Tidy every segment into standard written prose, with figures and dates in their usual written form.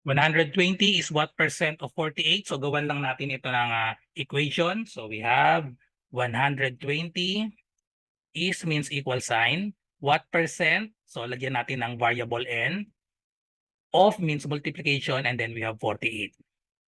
120 is what percent of 48? So gawan lang natin ito ng equation. So we have 120 is means equal sign. What percent? So lagyan natin ng variable n. Of means multiplication, and then we have 48.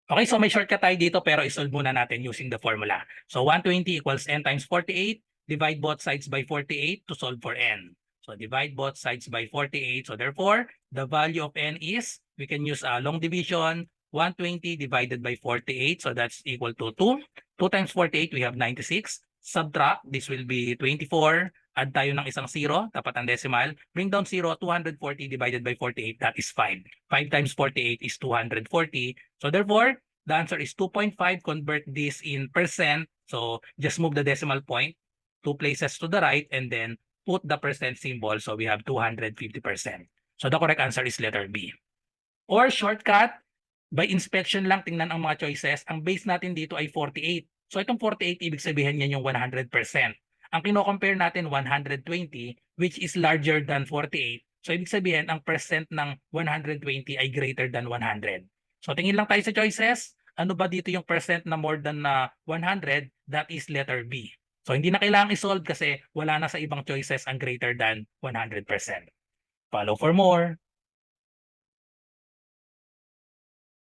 Okay, so may shortcut tayo dito pero isolve muna natin using the formula. So 120 equals n times 48. Divide both sides by 48 to solve for n. So divide both sides by 48. So therefore, the value of n is, we can use a long division, 120 divided by 48. So that's equal to 2. 2 times 48, we have 96. Subtract, this will be 24. Add tayo ng isang 0, tapat ang decimal. Bring down 0, 240 divided by 48, that is 5. 5 times 48 is 240. So therefore, the answer is 2.5. Convert this in percent. So just move the decimal point 2 places to the right and then put the percent symbol. So we have 250%. So the correct answer is letter B. Or shortcut, by inspection lang tingnan ang mga choices. Ang base natin dito ay 48. So itong 48, ibig sabihin yan yung 100%. Ang kino-compare natin 120, which is larger than 48. So ibig sabihin, ang percent ng 120 ay greater than 100. So tingin lang tayo sa choices. Ano ba dito yung percent na more than 100? That is letter B. So hindi na kailangang isolve kasi wala na sa ibang choices ang greater than 100%. Follow for more.